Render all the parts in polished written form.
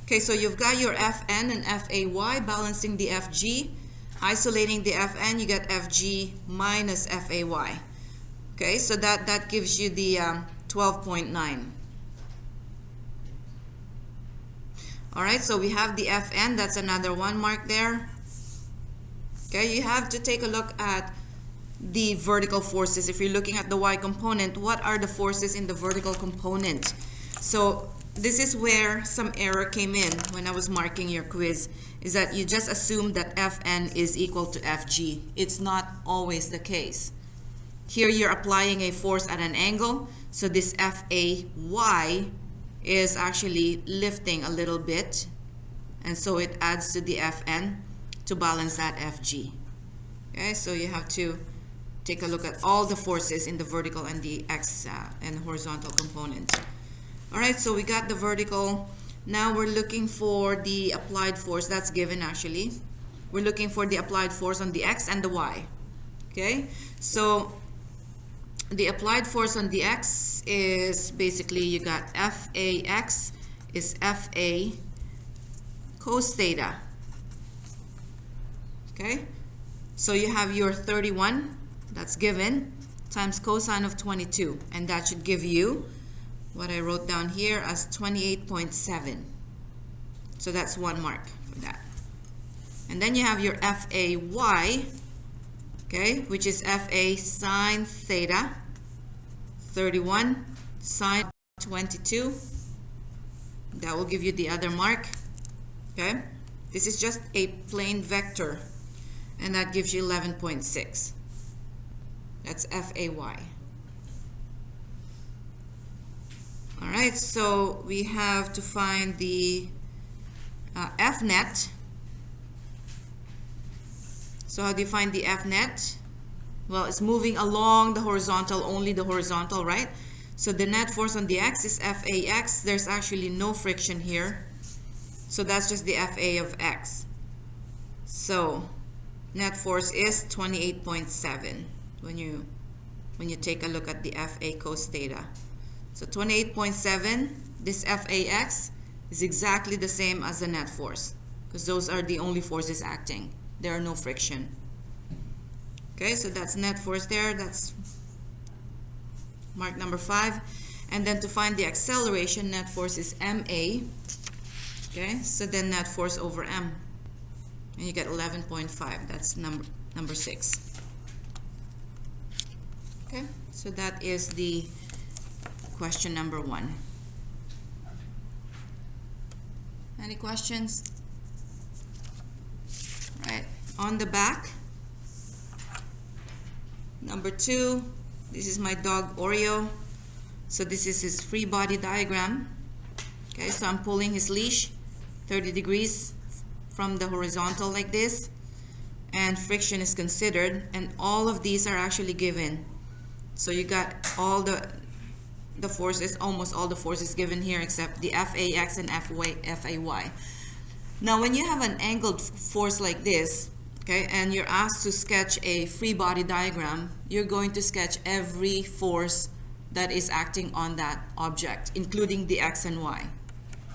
Okay, so you've got your Fn and Fay balancing the Fg. Isolating the Fn, you get Fg minus Fay. Okay, so that gives you the 12.9. Alright, so we have the Fn, that's another 1 mark there. Okay, you have to take a look at the vertical forces. If you're looking at the y component, what are the forces in the vertical component? So this is where some error came in when I was marking your quiz, is that you just assume that Fn is equal to Fg. It's not always the case. Here you're applying a force at an angle, so this Fay is actually lifting a little bit, and so it adds to the Fn to balance that Fg. Okay, so you have to take a look at all the forces in the vertical and the x and horizontal component. Alright, so we got the vertical. Now we're looking for the applied force. That's given actually. We're looking for the applied force on the x and the y. Okay, so the applied force on the x is basically you got Fax is Fa cos theta. Okay, so you have your 31, that's given, times cosine of 22, and that should give you what I wrote down here as 28.7. So that's 1 mark for that. And then you have your Fay, okay, which is Fa sine theta, 31 sine 22. That will give you the other mark. Okay, this is just a plain vector, and that gives you 11.6. That's Fay. Alright, so we have to find the F net. So how do you find the F net? Well, it's moving along the horizontal, only the horizontal, right? So the net force on the x is Fax. There's actually no friction here. So that's just the Fa of x. So net force is 28.7 when you take a look at the Fa cos theta. So 28.7, this Fax is exactly the same as the net force, because those are the only forces acting. There are no friction. Okay, so that's net force there. That's mark number 5. And then to find the acceleration, net force is ma. Okay, so then net force over m. And you get 11.5. That's number 6. Okay, so that is the question number 1. Any questions? Right, on the back, number 2, this is my dog Oreo. So this is his free body diagram. Okay, so I'm pulling his leash 30 degrees from the horizontal like this, and friction is considered, and all of these are actually given. So you got all the forces, almost all the forces given here except the Fax and Fay. Now when you have an angled force like this, okay, and you're asked to sketch a free body diagram, you're going to sketch every force that is acting on that object, including the x and y.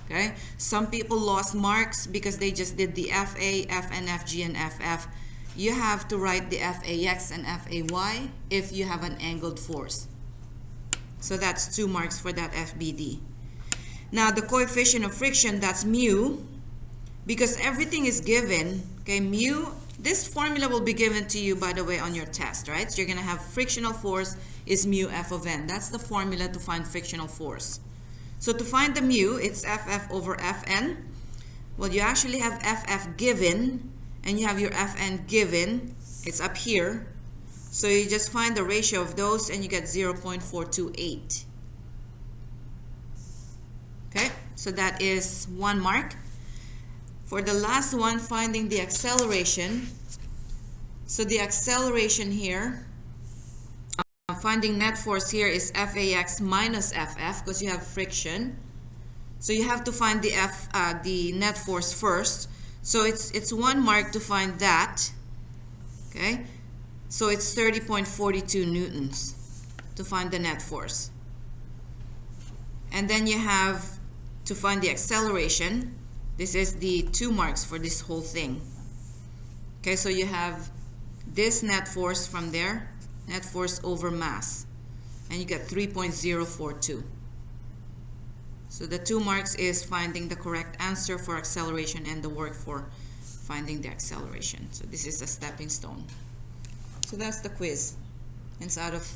Okay, some people lost marks because they just did the Fa, Fn, Fg, and Ff. You have to write the Fax and Fay if you have an angled force. So that's 2 marks for that FBD. Now the coefficient of friction, that's mu, because everything is given. Okay, mu, this formula will be given to you, by the way, on your test, right? So you're going to have frictional force is mu F of n. That's the formula to find frictional force. So to find the mu, it's Ff over Fn. Well, you actually have Ff given, and you have your Fn given. It's up here. So you just find the ratio of those, and you get 0.428. Okay, so that is 1 mark. For the last one, finding the acceleration. So the acceleration here, finding net force here is Fax minus Ff, because you have friction. So you have to find the net force first. So it's 1 mark to find that. Okay, so it's 30.42 newtons to find the net force. And then you have to find the acceleration. This is the 2 marks for this whole thing. Okay, so you have this net force from there, net force over mass, and you get 3.042. So the 2 marks is finding the correct answer for acceleration and the work for finding the acceleration. So this is a stepping stone. So that's the quiz. It's out of